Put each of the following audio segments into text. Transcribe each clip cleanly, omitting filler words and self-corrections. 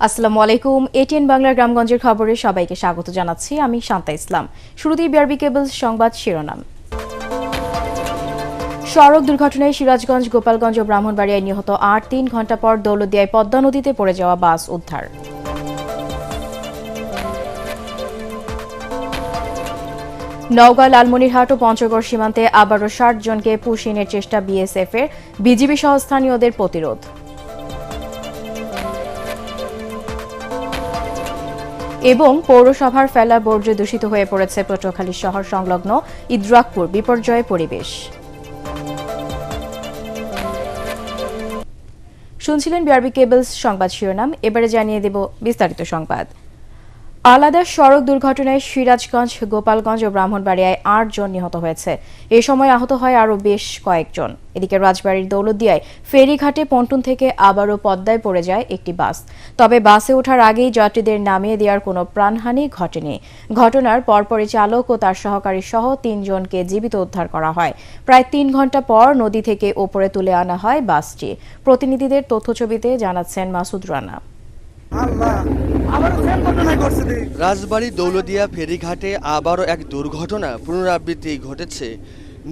আসসালামু আলাইকুম। এটিএন বাংলার গ্রামগঞ্জের খবরে সবাইকে স্বাগত জানাচ্ছি। আমি শান্তা ইসলাম। শুরুতেই বিআরবি কেবলস সংবাদ শিরোনাম। সড়ক দুর্ঘটনায় সিরাজগঞ্জ, গোপালগঞ্জ ও ব্রাহ্মণবাড়িয়ায় নিহত ৮। ৩ ঘণ্টা পর দৌলতদিয়ায় পদ্মা নদীতে পড়ে যাওয়া বাস উদ্ধার। নওগাঁ, লালমনিরহাট ও পঞ্চগড় সীমান্তে আবারও ৬০ জনকে পুশিনের চেষ্টা বিএসএফের, বিজিবি সহ স্থানীয়দের প্রতিরোধ। এবং পৌরসভার ফেলা বর্জ্য দূষিত হয়ে পড়েছে পটুয়াখালী শহর সংলগ্ন ইদ্রাকপুর, বিপর্যয় পরিবেশ। শুনছিলেন বিআরবি কেবলস সংবাদ শিরোনাম। এবারে জানিয়ে দেব বিস্তারিত সংবাদ। আলাদা সড়ক দুর্ঘটনায় সিরাজগঞ্জ, গোপালগঞ্জ ও ব্রাহ্মণবাড়িয়ায় ৮ জন নিহত হয়েছে। এ সময় আহত হয় আরও বেশ কয়েকজন। এদিকে রাজবাড়ীর দৌলতদিয়ায় ফেরিঘাটে পন্টুন থেকে আবারও পদ্মায় পড়ে যায় একটি বাস। তবে বাসে ওঠার আগেই যাত্রীদের নামিয়ে দেওয়ার কোনো প্রাণহানি ঘটেনি। ঘটনার পরপরই চালক ও তার সহকারী সহ ৩ জনকে জীবিত উদ্ধার করা হয়। প্রায় ৩ ঘণ্টা পর নদী থেকে ওপরে তুলে আনা হয় বাসটি। প্রতিনিধিদের তথ্যছবিতে জানাচ্ছেন মাসুদ রানা। রাজবাড়ী দৌলতদিয়া ফেরিঘাটে আবারও এক দুর্ঘটনা পুনরাবৃত্তি ঘটেছে।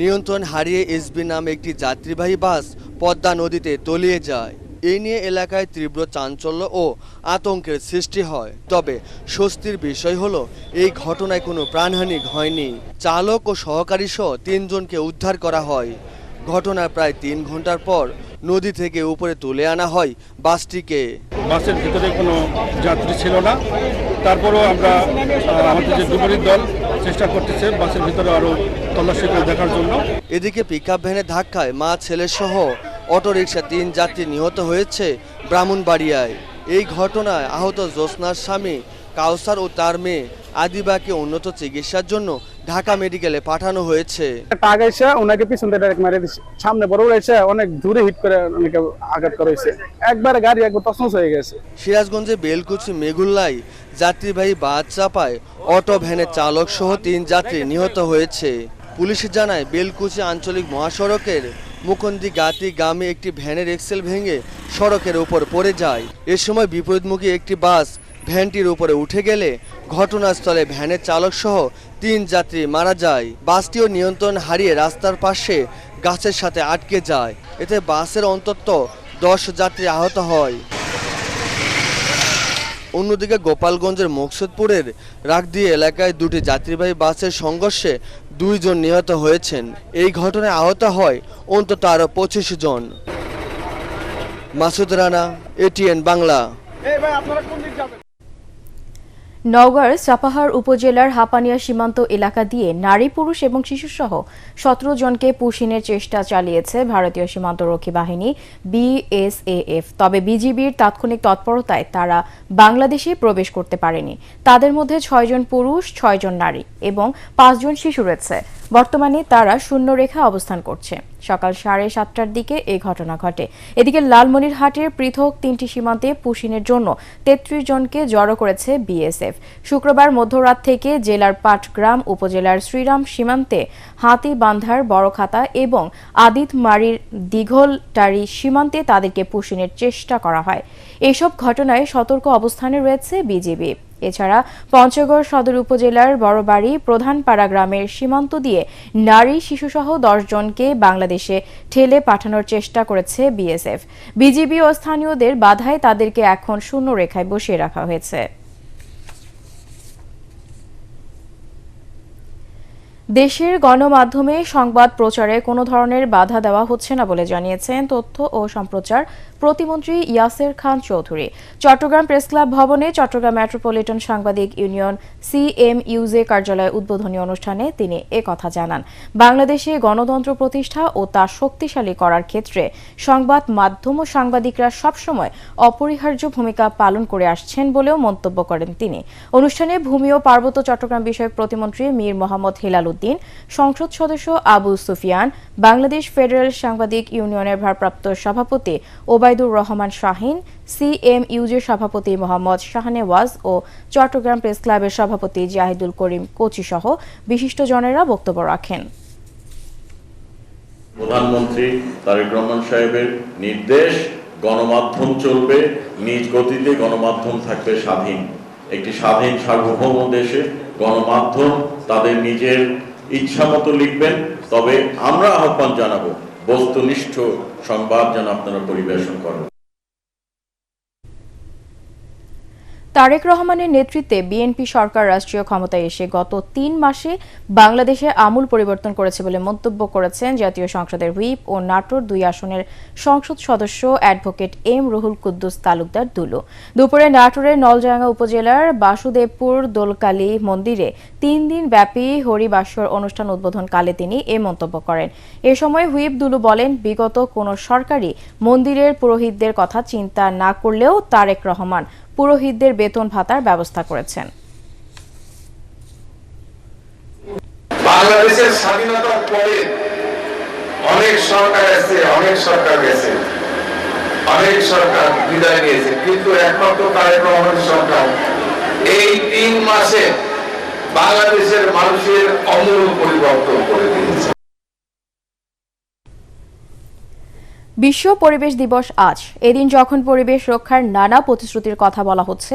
নিয়ন্ত্রণ হারিয়ে এসবি নামে একটি যাত্রীবাহী বাস পদ্মা নদীতে তলিয়ে যায়। এ নিয়ে এলাকায় তীব্র চাঞ্চল্য ও আতঙ্কের সৃষ্টি হয়। তবে স্বস্তির বিষয় হলো এই ঘটনায় কোনো প্রাণহানি হয়নি। চালক ও সহকারী সহ ৩ জনকে উদ্ধার করা হয়। ঘটনার প্রায় ৩ ঘন্টার পর নদী থেকে উপরে তুলে আনা হয় বাসটিকে। বাসের ভিতরে কোনো যাত্রী ছিল না। তারপরেও আমরা আমাদের যে ডুবুরির দল চেষ্টা করতেছে বাসের ভিতরে আরও তল্লাশি করে দেখার জন্য। এদিকে পিকআপ ভ্যানের ধাক্কায় মা ছেলে সহ অটোরিকশা ৩ যাত্রী নিহত হয়েছে ব্রাহ্মণবাড়িয়ায়। এই ঘটনায় আহত জ্যোৎস্নার স্বামী কাউসার ও তার মেয়ে আদিবাকে উন্নত চিকিৎসার জন্য ঢাকা মেডিকেলে পাঠানো হয়েছে। ওনাকে পিছন থেকে ডাইরেক্ট মেরে দিচ্ছে, সামনে বড় রয়েছে, অনেক দূরে হিট করে অনেকে আঘাত করা হয়েছে। একবারে গাড়ি একবার তছনছ হয়ে গেছে। সিরাজগঞ্জে বেলকুচি মেগুল্লাই যাত্রীবাহী বাস চাপায় অটো ভ্যানের চালক সহ ৩ যাত্রী নিহত হয়েছে। পুলিশ জানায় বেলকুচি আঞ্চলিক মহাসড়কের মুকুন্দি গাতি গ্রামে একটি ভ্যানের এক্সেল ভেঙে সড়কের উপর পড়ে যায়। এ সময় বিপরীতমুখী একটি বাস ভ্যানটির উপরে উঠে গেলে ঘটনাস্থলে ভ্যানের চালক সহ ৩ যাত্রী মারা যায়। বাসটিও নিয়ন্ত্রণ হারিয়ে রাস্তার পাশে গাছের সাথে আটকে যায়। এতে বাসের অন্তত ১০ যাত্রী আহত হয়। অন্যদিকে গোপালগঞ্জের মকসুদপুরের রাগদিয়া এলাকায় ২টি যাত্রীবাহী বাসের সংঘর্ষে ২ জন নিহত হয়েছেন। এই ঘটনায় আহত হয় অন্তত আরও ২৫ জন। মাসুদ রানা, এটিএন বাংলা। নওগাঁর সাপাহার উপজেলার হাপানিয়া সীমান্ত এলাকা দিয়ে নারী, পুরুষ এবং শিশুসহ ১৭ জনকে পুশিনের চেষ্টা চালিয়েছে ভারতীয় সীমান্তরক্ষী বাহিনী বিএসএফ। তবে বিজিবির তাৎক্ষণিক তৎপরতায় তারা বাংলাদেশে প্রবেশ করতে পারেনি। তাদের মধ্যে ৬ জন পুরুষ, ৬ জন নারী এবং ৫ জন শিশু রয়েছে। বর্তমানে তারা শূন্যরেখা অবস্থান করছে। সকাল ৭:৩০টার দিকে এই ঘটনা ঘটে। এদিকে লালমনিরহাটের পৃথক ৩টি সীমান্তে পুশিনের জন্য ৩৩ জনকে জড়ো করেছে বিএসএফ। শুক্রবার মধ্যরাত থেকে জেলার পাটগ্রাম উপজেলার শ্রীরাম সীমান্তে হাতিবান্ধার বড়খাতা এবং আদিতমারির দীঘলটারি সীমান্তে তাদেরকে পুশিনের চেষ্টা করা হয়। এইসব ঘটনায় সতর্ক অবস্থানে রয়েছে বিজিবি। এছাড়া পঞ্চগড় সদর উপজেলার বড়বাড়ি প্রধানপাড়া গ্রামের সীমান্ত দিয়ে নারী, শিশুসহ ১০ জনকে বাংলাদেশে ঠেলে পাঠানোর চেষ্টা করেছে বিএসএফ। বিজিবি ও স্থানীয়দের বাধায় তাদেরকে এখন শূন্যরেখায় বসিয়ে রাখা হয়েছে। দেশের গণমাধ্যমে সংবাদ প্রচারে কোনো ধরনের বাধা দেওয়া হচ্ছে না বলে জানিয়েছেন তথ্য ও সম্প্রচার প্রতিমন্ত্রী ইয়াসের খান চৌধুরী। চট্টগ্রাম প্রেসক্লাব ভবনে চট্টগ্রাম মেট্রোপলিটন সাংবাদিক ইউনিয়ন সিএমইউজে কার্যালয়ে উদ্বোধনী অনুষ্ঠানে তিনি একথা জানান। বাংলাদেশে গণতন্ত্র প্রতিষ্ঠা ও তা শক্তিশালী করার ক্ষেত্রে সংবাদ মাধ্যম ও সাংবাদিকরা সবসময় অপরিহার্য ভূমিকা পালন করে আসছেন বলেও মন্তব্য করেন তিনি। অনুষ্ঠানে ভূমি ও পার্বত্য চট্টগ্রাম বিষয়ক প্রতিমন্ত্রী মীর মোহাম্মদ হেলাল উদ্দিন, সংসদ সদস্য আবু সুফিয়ান, বাংলাদেশ ফেডারেল সাংবাদিক ইউনিয়নের ভারপ্রাপ্ত সভাপতি ওবায়দুর রহমান শাহিন, সিএমইউজের সভাপতি মোহাম্মদ শাহনেওয়াজ ও চট্টগ্রাম প্রেস ক্লাবের সভাপতি জাহিদুল করিম কোচি সহ বিশিষ্টজনেরা বক্তব্য রাখেন। প্রধানমন্ত্রী তারেক রহমান সাহেবের নির্দেশ গণমাধ্যম চলবে নিজ গতিতে, গণমাধ্যম থাকবে স্বাধীন। একটি স্বাধীন সার্বভৌম দেশে গণমাধ্যম তাদের নিজের ইচ্ছা মতো লিখবেন, তবে আমরা আহ্বান জানাবো বস্তুনিষ্ঠ সংবাদ যেন আপনারা পরিবেশন করেন। তারেক রহমানের নেতৃত্বে বিএনপি সরকার রাষ্ট্রীয় ক্ষমতায় এসে গত ৩ মাসে বাংলাদেশে আমূল পরিবর্তন করেছে বলে মন্তব্য করেছেন জাতীয় সংসদের হুইপ ও নাটোর ২ আসনের সংসদ সদস্য অ্যাডভোকেট এম রুহুল কুদ্দুস তালুকদার দুলু। দুপুরে নাটোরের নলডাঙ্গা উপজেলার বাসুদেবপুর দোলকালী মন্দিরে ৩ দিন ব্যাপী হরিবাসর অনুষ্ঠান উদ্বোধনকালে তিনি এ মন্তব্য করেন। এ সময় হুইপ দুলু বলেন, বিগত কোনো সরকারই মন্দিরের পুরোহিতদের কথা চিন্তা না করলেও তারেক রহমান পুরোহিতদের বেতন ভাতার ব্যবস্থা করেছেন। বাংলাদেশের স্বাধীনতার পরে অনেক সরকার এসেছে, অনেক সরকার গেছে, অনেক সরকার বিদায় নিয়েছে, কিন্তু একমাত্র তারেক রহমান সরকার এই ৩ মাসে বাংলাদেশের মানুষের আমূল পরিবর্তন করে দিয়েছে। বিশ্ব পরিবেশ দিবস আজ। এদিন যখন পরিবেশ রক্ষার নানা প্রতিশ্রুতির কথা বলা হচ্ছে,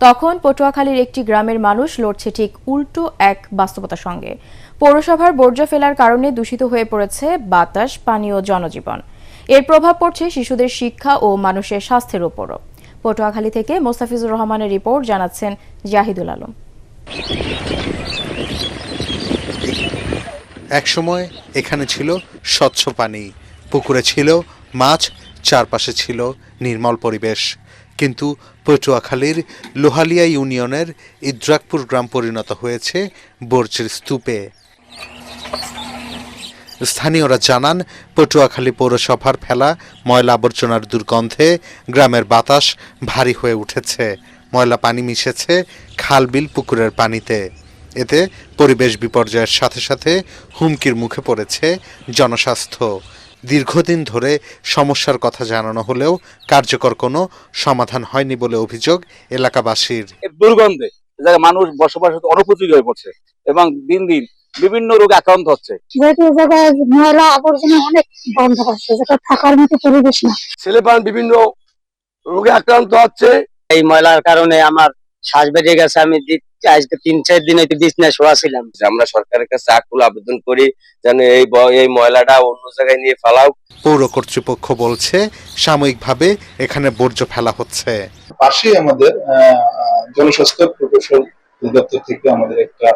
তখন পটুয়াখালীর একটি গ্রামের মানুষ লড়ছে ঠিক উল্টো এক বাস্তবতার সঙ্গে। পৌরসভার বর্জ্য ফেলার কারণে দূষিত হয়ে পড়েছে বাতাস, পানি ও জনজীবন। এর প্রভাব পড়ছে শিশুদের শিক্ষা ও মানুষের স্বাস্থ্যের উপরও। পটুয়াখালী থেকে মোস্তাফিজুর রহমানের রিপোর্ট, জানাচ্ছেন জাহিদুল আলম। একসময় এখানে ছিল স্বচ্ছ পানি, পুকুরে ছিল মাছ, চারপাশে ছিল নির্মল পরিবেশ। কিন্তু পটুয়াখালীর লোহালিয়া ইউনিয়নের ইদ্রাকপুর গ্রাম পরিণত হয়েছে বর্জ্যের স্তূপে। স্থানীয়রা জানান, পটুয়াখালী পৌরসভার ফেলা ময়লা আবর্জনার দুর্গন্ধে গ্রামের বাতাস ভারী হয়ে উঠেছে। ময়লা পানি মিশেছে খাল, বিল, পুকুরের পানিতে। এতে পরিবেশ বিপর্যয়ের সাথে সাথে হুমকির মুখে পড়েছে জনস্বাস্থ্য। দীর্ঘদিন ধরে সমস্যার কথা জানানো হলেও কার্যকর কোনো সমাধান হয়নি বলে অভিযোগ এলাকাবাসীর। দুর্গন্ধে মানুষ বসবাস অনুপযোগী হয়ে পড়ছে এবং দিন দিন বিভিন্ন রোগে আক্রান্ত হচ্ছে। জায়গায় ময়লা আবর্জনা অনেক বন্ধ হচ্ছে, যেটা থাকার মতো পরিবেশ না। ছেলেপান বিভিন্ন রোগে আক্রান্ত হচ্ছে। এই ময়লার কারণে আমার শ্বাস বেরিয়ে গেছে। আমি আজকে ৩-৪ দিন হয়তো বিছনায় শোয়া ছিলাম। আমরা সরকারের কাছে আকুল আবেদন করি যেন এই ময়লাটা অন্য জায়গায় নিয়ে ফেলাও। পৌর কর্তৃপক্ষ বলছে, সাময়িকভাবে এখানে বর্জ্য ফেলা হচ্ছে। পাশে আমাদের জনস্বাস্থ্য প্রকৌশল দপ্তর থেকে আমাদের একটা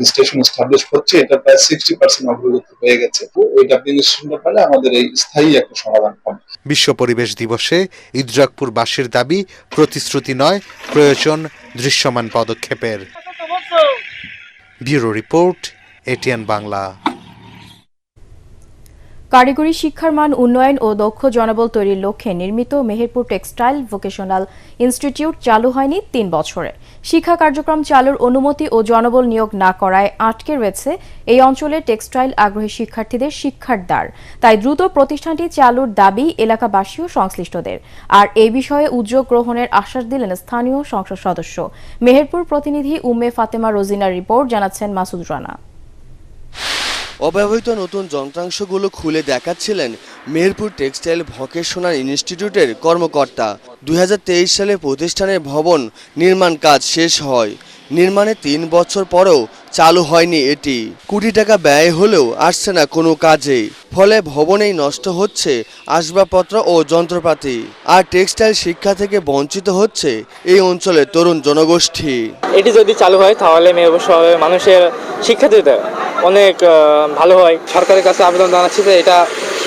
স্টেশন এস্টাবলিশ হচ্ছে। এটা প্রায় 60% অগ্রগতি হয়ে গেছে। ওই ডাম্পিং স্টেশনটা পেলে আমাদের এই স্থায়ী একটা সমাধান হবে। বিশ্ব পরিবেশ দিবসে ইদ্রাকপুরবাসীর দাবি প্রতিশ্রুতি নয়, প্রয়োজন দৃশ্যমান পদক্ষেপের। Bureau report, ATN Bangla. কারিগরি শিক্ষার মান উন্নয়ন ও দক্ষ জনবল তৈরির লক্ষ্যে নির্মিত মেহেরপুর টেক্সটাইল ভোকেশনাল ইনস্টিটিউট চালু হয়নি 3 বছরে। শিক্ষা কার্যক্রম চালুর অনুমতি ও জনবল নিয়োগ না করায় আটকে রয়েছে এই অঞ্চলের টেক্সটাইল আগ্রহী শিক্ষার্থীদের শিক্ষার দ্বার। তাই দ্রুত প্রতিষ্ঠানটি চালুর দাবি এলাকাবাসী ও সংশ্লিষ্টদের। আর এই বিষয়ে উদ্যোগ গ্রহণের আশ্বাস দিলেন স্থানীয় সংসদ সদস্য। মেহেরপুর প্রতিনিধি উম্মে ফাতেমা রোজিনার রিপোর্ট, জানাচ্ছেন মাসুদ রানা। অব্যবহৃত নতুন যন্ত্রাংশগুলো খুলে দেখাচ্ছিলেন মেহেরপুর টেক্সটাইল ভোকেশনাল ইনস্টিটিউটের কর্মকর্তা। 2023 সালে প্রতিষ্ঠানের ভবন নির্মাণ কাজ শেষ হয়। নির্মাণে 3 বছর পরেও চালু হয়নি এটি। কোটি টাকা ব্যয় হলেও আসছে না কোনো কাজে। ফলে ভবনেই নষ্ট হচ্ছে আসবাবপত্র ও যন্ত্রপাতি। আর টেক্সটাইল শিক্ষা থেকে বঞ্চিত হচ্ছে এই অঞ্চলের তরুণ জনগোষ্ঠী। এটি যদি চালু হয় তাহলে মেহেরপুর শহরের মানুষের শিক্ষার্থীদের অনেক ভালো হয়। সরকারের কাছে আবেদন জানাচ্ছি যে এটা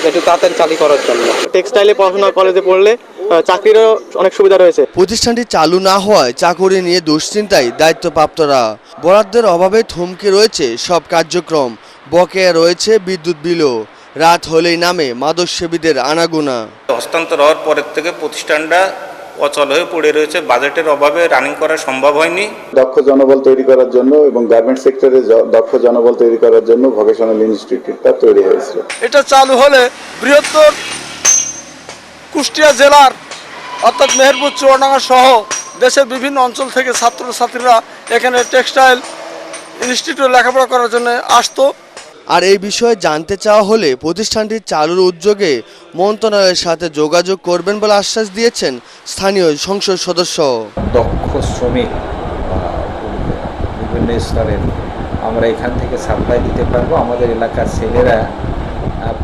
একটু তাড়াতাড়ি চালু করার জন্য। টেক্সটাইলে পড়াশোনা কলেজে পড়লে চাকরিরও অনেক সুবিধা রয়েছে। প্রতিষ্ঠানটি চালু না হওয়ায় চাকরি নিয়ে দুশ্চিন্তায় দায়িত্বপ্রাপ্তরা। বরাদ্দের অভাবে থমকে রয়েছে সব কার্যক্রম। বকেয়া রয়েছে বিদ্যুৎ বিলও। রাত হলেই নামে মাদকসেবীদের আনাগোনা। হস্তান্তর হওয়ার পরের থেকে প্রতিষ্ঠানটা অচল হয়ে পড়ে রয়েছে। বাজেটের অভাবে রানিং করা সম্ভব হয়নি। দক্ষ জনবল তৈরি করার জন্য এবং গার্মেন্টস সেক্টরে দক্ষ জনবল তৈরি করার জন্য ভোকেশনাল ইনস্টিটিউটটা তৈরি হয়েছে। এটা চালু হলে বৃহত্তর কুষ্টিয়া জেলার অর্থাৎ মেহেরপুর, চুয়াডাঙ্গা সহ দেশের বিভিন্ন অঞ্চল থেকে ছাত্রছাত্রীরা এখানে টেক্সটাইল ইনস্টিটিউটে লেখাপড়া করার জন্য আসতো। আর এই বিষয়ে জানতে চাওয়া হলে প্রতিষ্ঠানটি চালুর উদ্যোগে মন্ত্রণালয়ের সাথে যোগাযোগ করবেন বলে আশ্বাস দিয়েছেন স্থানীয় সংসদ সদস্য। দক্ষ শ্রমিক বিভিন্ন স্তরের আমরা এখান থেকে সাপ্লাই দিতে পারবো। আমাদের এলাকার ছেলেরা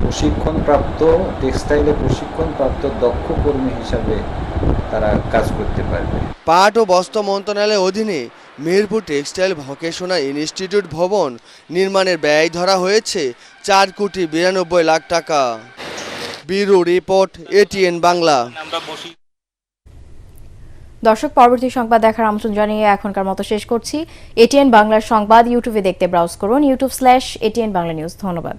প্রশিক্ষণপ্রাপ্ত টেক্সটাইলে প্রশিক্ষণপ্রাপ্ত দক্ষ কর্মী হিসাবে তারা কাজ করতে পারবে। পাট ও বস্ত্র মন্ত্রণালয়ের অধীনে মেহেরপুর টেক্সটাইল ভোকেশনাল ইনস্টিটিউট ভবন নির্মাণের ব্যয় ধরা হয়েছে 4,92,00,000 টাকা। Bureau report, ATN Bangla. দর্শক, পরবর্তী সংবাদ দেখার আমন্ত্রণ জানিয়ে এখনকার মতো শেষ করছি। এটিএন বাংলার সংবাদ ইউটিউবে দেখতে ব্রাউজ করুন youtube.com/ATN Bangla News। ধন্যবাদ।